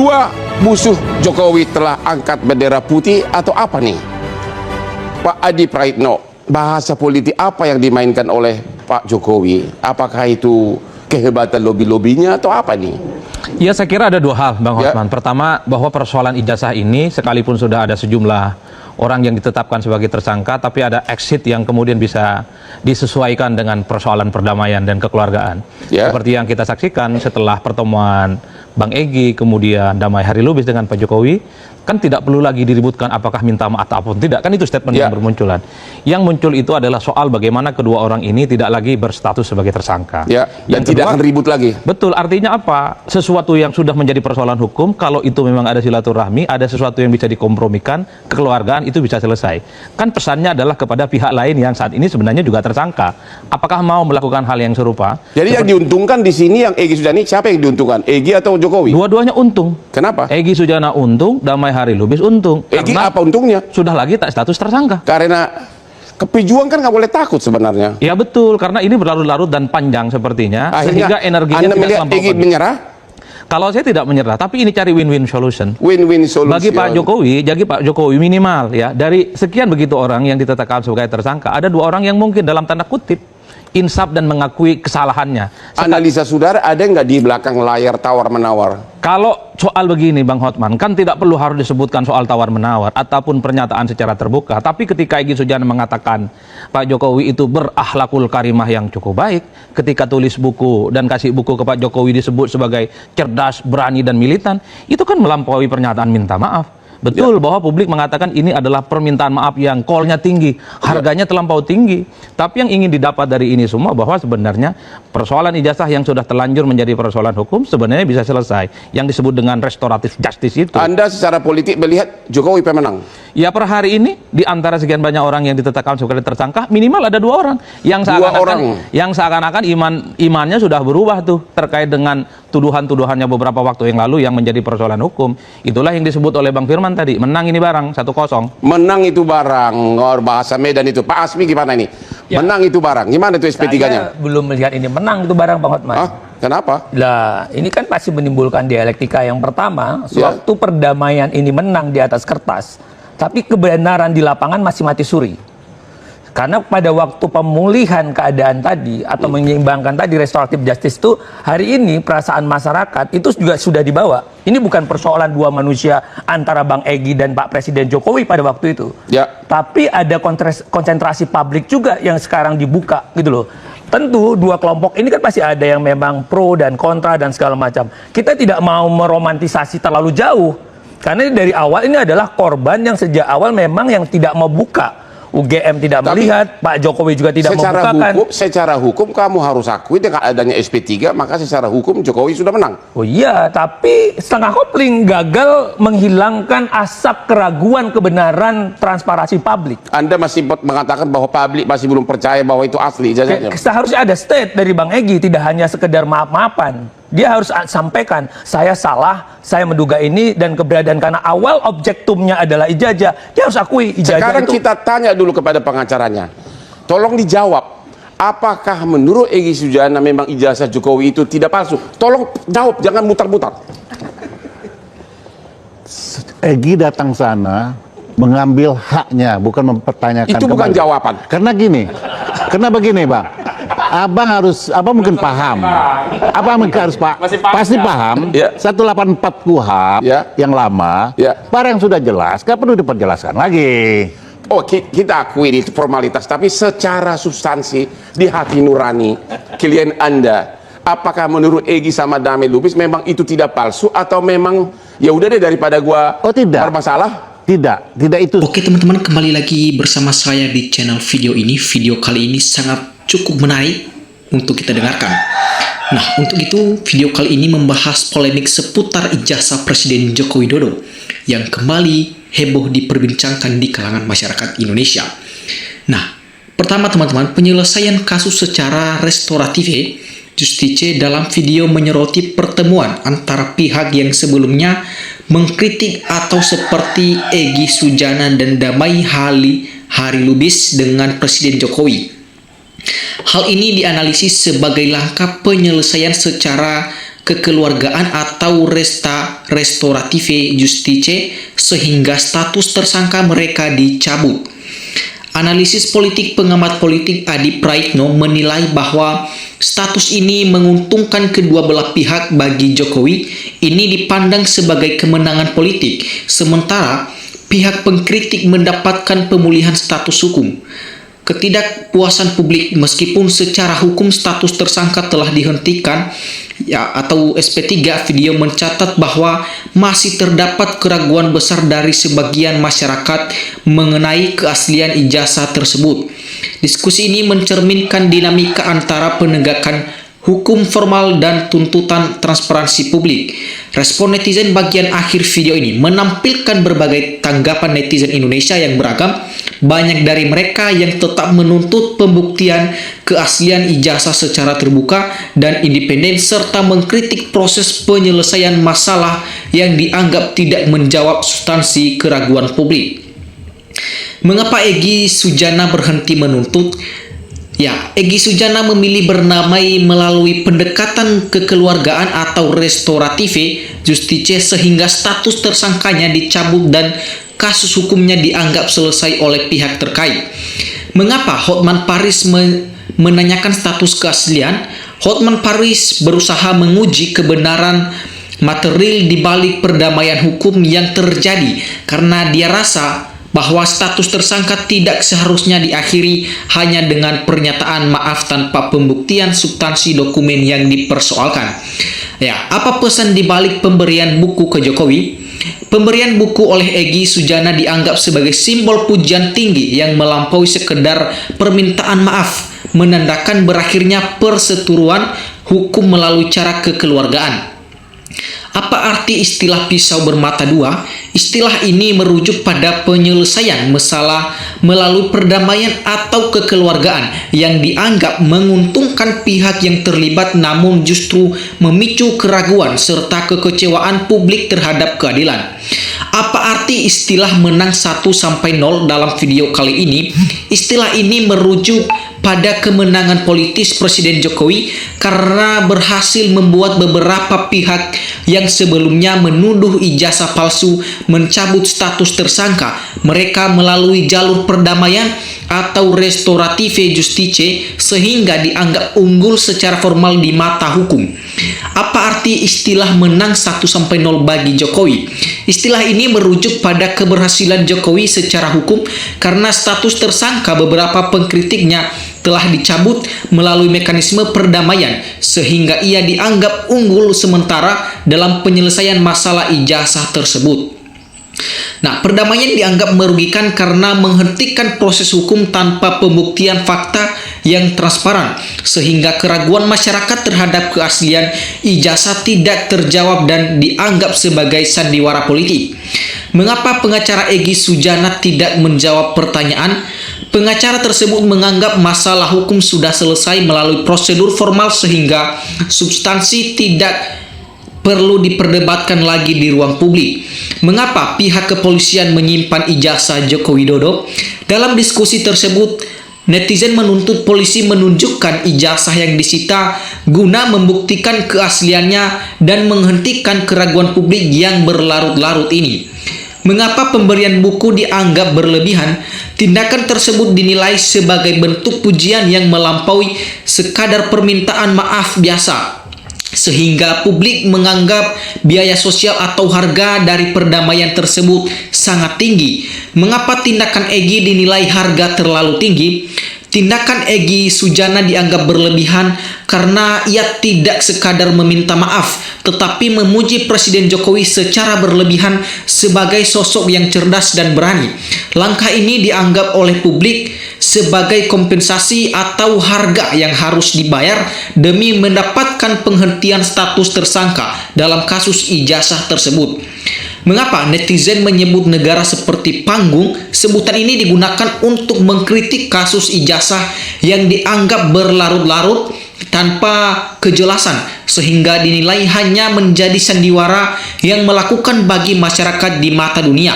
Dua musuh Jokowi telah angkat bendera putih atau apa nih? Pak Adi Praitno, bahasa politik apa yang dimainkan oleh Pak Jokowi? Apakah itu kehebatan lobby-lobbynya atau apa nih? Ya, saya kira ada dua hal, Bang Ya. Hotman. Pertama, bahwa persoalan ijazah ini sekalipun sudah ada sejumlah orang yang ditetapkan sebagai tersangka, tapi ada exit yang kemudian bisa disesuaikan dengan persoalan perdamaian dan kekeluargaan. Ya. Seperti yang kita saksikan setelah pertemuan Bang Egy, kemudian Damai Hari Lubis dengan Pak Jokowi, kan tidak perlu lagi diributkan apakah minta maaf ataupun tidak. Kan itu statement Ya. yang bermunculan. Yang muncul itu adalah soal bagaimana kedua orang ini tidak lagi berstatus sebagai tersangka. Ya, dan Yang tidak kedua, akan ribut lagi. betul, artinya apa? Sesuatu yang sudah menjadi persoalan hukum, kalau itu memang ada silaturahmi, ada sesuatu yang bisa dikompromikan, kekeluargaan itu bisa selesai. Kan pesannya adalah kepada pihak lain yang saat ini sebenarnya juga tersangka. Apakah mau melakukan hal yang serupa? Jadi yang diuntungkan di sini yang Egy Sujana, siapa yang diuntungkan? Egy atau Jokowi? Dua-duanya untung. Kenapa? Egy Sujana untung, Damai Hari Lubis untung. Egy Karena apa untungnya? sudah lagi tak status tersangka. Karena kepejuang kan nggak boleh takut sebenarnya. Ya betul, karena ini berlarut-larut dan panjang sepertinya, Akhirnya sehingga energinya Anda tidak melihat terlampau Egy bagus. menyerah? Kalau saya tidak menyerah, tapi ini cari win-win solution. Win-win solution. Bagi Pak Jokowi minimal ya, dari sekian begitu orang yang ditetapkan sebagai tersangka, ada dua orang yang mungkin dalam tanda kutip insaf dan mengakui kesalahannya. Analisa saudara ada nggak di belakang layar tawar-menawar? Kalau soal begini Bang Hotman, kan tidak perlu harus disebutkan soal tawar-menawar ataupun pernyataan secara terbuka. Tapi ketika Egy Sujana mengatakan Pak Jokowi itu berakhlakul karimah yang cukup baik, ketika tulis buku dan kasih buku ke Pak Jokowi disebut sebagai cerdas, berani, dan militan, itu kan melampaui pernyataan minta maaf. Betul bahwa publik mengatakan ini adalah permintaan maaf yang call-nya tinggi, harganya terlampau tinggi. Tapi yang ingin didapat dari ini semua bahwa sebenarnya persoalan ijazah yang sudah terlanjur menjadi persoalan hukum sebenarnya bisa selesai. Yang disebut dengan restoratif justice itu. Anda secara politik melihat Jokowi pemenang? Ya, per hari ini di antara sekian banyak orang yang ditetapkan sebagai tersangka, minimal ada dua orang yang seakan-akan imannya sudah berubah tuh terkait dengan tuduhan-tuduhannya beberapa waktu yang lalu yang menjadi persoalan hukum. Itulah yang disebut oleh Bang Firman tadi, menang ini barang 1-0. Menang itu barang, bahasa Medan itu. Pak Asmi gimana ini? Ya. Menang itu barang. Gimana itu SP3-nya? Saya belum melihat ini menang itu barang Bang Hotman. Hah? Kenapa? Lah, ini kan pasti menimbulkan dialektika. Yang pertama, sewaktu perdamaian ini menang di atas kertas, tapi kebenaran di lapangan masih mati suri. Karena pada waktu pemulihan keadaan tadi atau menyeimbangkan tadi restoratif justice itu, hari ini perasaan masyarakat itu juga sudah dibawa. Ini bukan persoalan dua manusia antara Bang Egy dan Pak Presiden Jokowi pada waktu itu. Ya. Tapi ada konsentrasi publik juga yang sekarang dibuka gitu loh. Tentu dua kelompok ini kan pasti ada yang memang pro dan kontra dan segala macam. Kita tidak mau meromantisasi terlalu jauh. Karena dari awal ini adalah korban yang sejak awal memang yang tidak mau buka. UGM tidak melihat, Pak Jokowi juga tidak membukakan. Secara hukum kamu harus akui dengan adanya SP3, maka secara hukum Jokowi sudah menang. Oh iya, tapi setengah kopling, gagal menghilangkan asap keraguan kebenaran transparansi publik. Anda masih mengatakan bahwa publik masih belum percaya bahwa itu asli ijazahnya. Seharusnya ada state dari Bang Egy, tidak hanya sekedar maaf-maafan. Dia harus sampaikan, saya salah, saya menduga ini, dan keberadaan karena awal objektumnya adalah ijazah. Dia harus akui ijazah. Sekarang itu. kita tanya dulu kepada pengacaranya. Tolong dijawab, apakah menurut Egy Sujana memang ijazah Jokowi itu tidak palsu? Tolong jawab, jangan mutar-mutar. Egy datang sana mengambil haknya, bukan mempertanyakan. Itu bukan kembali. jawaban. Karena begini Bang, abang mungkin paham, abang mungkin harus pasti paham. Ya. 184 KUHP yang lama, barang yang sudah jelas, nggak perlu diperjelaskan lagi. Oh, kita akui itu formalitas, tapi secara substansi di hati nurani klien Anda, apakah menurut Egy sama Damai Lubis memang itu tidak palsu atau memang ya udah deh daripada gua bermasalah? Tidak itu. Oke teman-teman, kembali lagi bersama saya di channel video ini. Video kali ini sangat cukup menarik untuk kita dengarkan. Nah, untuk itu video kali ini membahas polemik seputar ijazah Presiden Joko Widodo yang kembali heboh diperbincangkan di kalangan masyarakat Indonesia. Nah, pertama teman-teman, penyelesaian kasus secara restoratif justice dalam video menyoroti pertemuan antara pihak yang sebelumnya mengkritik atau seperti Egy Sujana dan Damai Hari Lubis dengan Presiden Jokowi. Hal ini dianalisis sebagai langkah penyelesaian secara kekeluargaan atau restorative justice sehingga status tersangka mereka dicabut. Analisis politik pengamat politik Adi Praitno menilai bahwa status ini menguntungkan kedua belah pihak. Bagi Jokowi, ini dipandang sebagai kemenangan politik, sementara pihak pengkritik mendapatkan pemulihan status hukum. Ketidakpuasan publik meskipun secara hukum status tersangka telah dihentikan atau SP3, video mencatat bahwa masih terdapat keraguan besar dari sebagian masyarakat mengenai keaslian ijazah tersebut. Diskusi ini mencerminkan dinamika antara penegakan hukum formal dan tuntutan transparansi publik. Respon netizen bagian akhir video ini menampilkan berbagai tanggapan netizen Indonesia yang beragam. Banyak dari mereka yang tetap menuntut pembuktian keaslian ijazah secara terbuka dan independen, serta mengkritik proses penyelesaian masalah yang dianggap tidak menjawab substansi keraguan publik. Mengapa Egy Sujana berhenti menuntut? Ya, Egy Sujana memilih bernamai melalui pendekatan kekeluargaan atau restorative justice sehingga status tersangkanya dicabut dan kasus hukumnya dianggap selesai oleh pihak terkait. Mengapa Hotman Paris menanyakan status keaslian? Hotman Paris berusaha menguji kebenaran material di balik perdamaian hukum yang terjadi karena dia rasa bahwa status tersangka tidak seharusnya diakhiri hanya dengan pernyataan maaf tanpa pembuktian substansi dokumen yang dipersoalkan. Ya, apa pesan di balik pemberian buku ke Jokowi? Pemberian buku oleh Egy Sujana dianggap sebagai simbol pujian tinggi yang melampaui sekedar permintaan maaf, menandakan berakhirnya perseteruan hukum melalui cara kekeluargaan. Apa arti istilah pisau bermata dua? Istilah ini merujuk pada penyelesaian masalah melalui perdamaian atau kekeluargaan yang dianggap menguntungkan pihak yang terlibat, namun justru memicu keraguan serta kekecewaan publik terhadap keadilan. Apa arti istilah menang 1-0 dalam video kali ini? Istilah ini merujuk pada kemenangan politis Presiden Jokowi karena berhasil membuat beberapa pihak yang sebelumnya menuduh ijazah palsu mencabut status tersangka mereka melalui jalur perdamaian atau restorative justice sehingga dianggap unggul secara formal di mata hukum. Apa arti istilah menang 1-0 bagi Jokowi? Istilah ini merujuk pada keberhasilan Jokowi secara hukum karena status tersangka beberapa pengkritiknya telah dicabut melalui mekanisme perdamaian sehingga ia dianggap unggul sementara dalam penyelesaian masalah ijazah tersebut. Nah, perdamaian dianggap merugikan karena menghentikan proses hukum tanpa pembuktian fakta yang transparan sehingga keraguan masyarakat terhadap keaslian ijazah tidak terjawab dan dianggap sebagai sandiwara politik. Mengapa pengacara Egy Sujana tidak menjawab pertanyaan? Pengacara tersebut menganggap masalah hukum sudah selesai melalui prosedur formal sehingga substansi tidak perlu diperdebatkan lagi di ruang publik. Mengapa pihak kepolisian menyimpan ijazah Joko Widodo? Dalam diskusi tersebut, netizen menuntut polisi menunjukkan ijazah yang disita guna membuktikan keasliannya dan menghentikan keraguan publik yang berlarut-larut ini. Mengapa pemberian buku dianggap berlebihan? Tindakan tersebut dinilai sebagai bentuk pujian yang melampaui sekadar permintaan maaf biasa, sehingga publik menganggap biaya sosial atau harga dari perdamaian tersebut sangat tinggi. Mengapa tindakan Egy dinilai harga terlalu tinggi? Tindakan Egy Sujana dianggap berlebihan karena ia tidak sekadar meminta maaf, tetapi memuji Presiden Jokowi secara berlebihan sebagai sosok yang cerdas dan berani. Langkah ini dianggap oleh publik sebagai kompensasi atau harga yang harus dibayar demi mendapatkan penghentian status tersangka dalam kasus ijazah tersebut. Mengapa netizen menyebut negara seperti panggung? Sebutan ini digunakan untuk mengkritik kasus ijazah yang dianggap berlarut-larut tanpa kejelasan sehingga dinilai hanya menjadi sandiwara yang melakukan bagi masyarakat di mata dunia.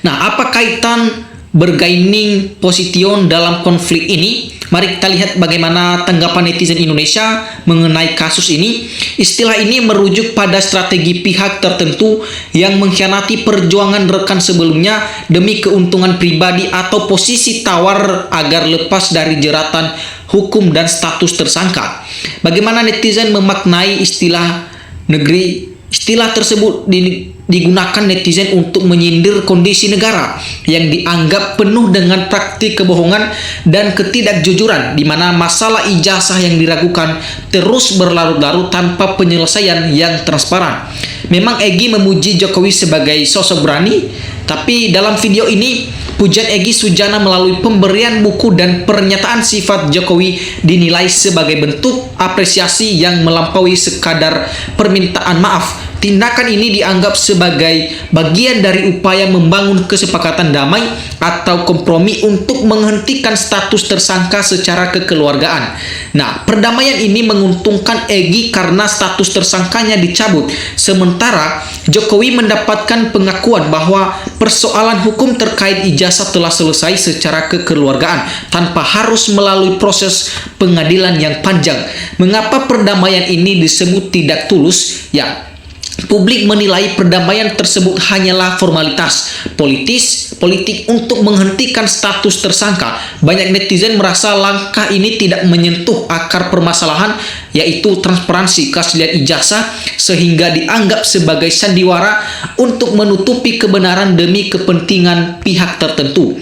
Nah, apa kaitan bergaining position dalam konflik ini. Mari kita lihat bagaimana tanggapan netizen Indonesia mengenai kasus ini. Istilah ini merujuk pada strategi pihak tertentu yang mengkhianati perjuangan rekan sebelumnya demi keuntungan pribadi atau posisi tawar agar lepas dari jeratan hukum dan status tersangka. Bagaimana netizen memaknai istilah tersebut digunakan netizen untuk menyindir kondisi negara yang dianggap penuh dengan praktik kebohongan dan ketidakjujuran, di mana masalah ijazah yang diragukan terus berlarut-larut tanpa penyelesaian yang transparan. Memang Egy memuji Jokowi sebagai sosok berani, tapi dalam video ini pujian Egy Sujana melalui pemberian buku dan pernyataan sifat Jokowi dinilai sebagai bentuk apresiasi yang melampaui sekadar permintaan maaf. Tindakan ini dianggap sebagai bagian dari upaya membangun kesepakatan damai atau kompromi untuk menghentikan status tersangka secara kekeluargaan. Nah, perdamaian ini menguntungkan Egy karena status tersangkanya dicabut, sementara Jokowi mendapatkan pengakuan bahwa persoalan hukum terkait ijazah telah selesai secara kekeluargaan tanpa harus melalui proses pengadilan yang panjang. Mengapa perdamaian ini disebut tidak tulus? Ya, publik menilai perdamaian tersebut hanyalah formalitas politik untuk menghentikan status tersangka. Banyak netizen merasa langkah ini tidak menyentuh akar permasalahan, yaitu transparansi keaslian ijazah, sehingga dianggap sebagai sandiwara untuk menutupi kebenaran demi kepentingan pihak tertentu.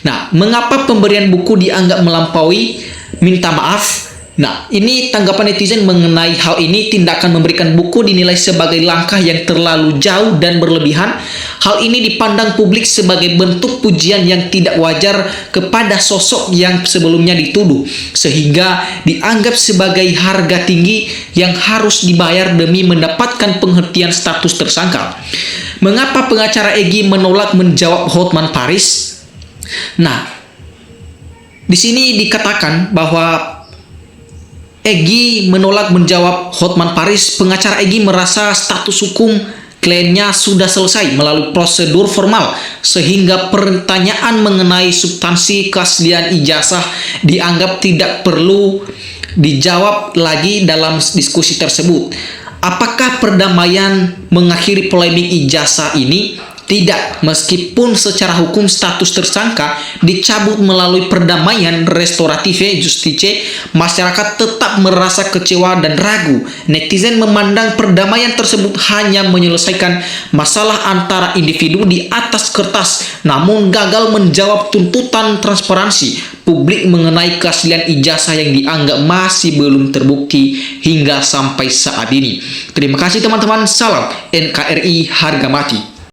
Nah, mengapa pemberian buku dianggap melampaui minta maaf? Nah, ini tanggapan netizen mengenai hal ini. Tindakan memberikan buku dinilai sebagai langkah yang terlalu jauh dan berlebihan. Hal ini dipandang publik sebagai bentuk pujian yang tidak wajar kepada sosok yang sebelumnya dituduh, sehingga dianggap sebagai harga tinggi yang harus dibayar demi mendapatkan penghentian status tersangka. Mengapa pengacara Egy menolak menjawab Hotman Paris? Nah, di sini dikatakan bahwa Egy menolak menjawab Hotman Paris. Pengacara Egy merasa status hukum kliennya sudah selesai melalui prosedur formal, sehingga pertanyaan mengenai substansi keaslian ijazah dianggap tidak perlu dijawab lagi dalam diskusi tersebut. Apakah perdamaian mengakhiri polemik ijazah ini? Tidak, meskipun secara hukum status tersangka dicabut melalui perdamaian restoratif justice, masyarakat tetap merasa kecewa dan ragu. Netizen memandang perdamaian tersebut hanya menyelesaikan masalah antara individu di atas kertas, namun gagal menjawab tuntutan transparansi publik mengenai keaslian ijazah yang dianggap masih belum terbukti hingga sampai saat ini. Terima kasih teman-teman, salam NKRI harga mati.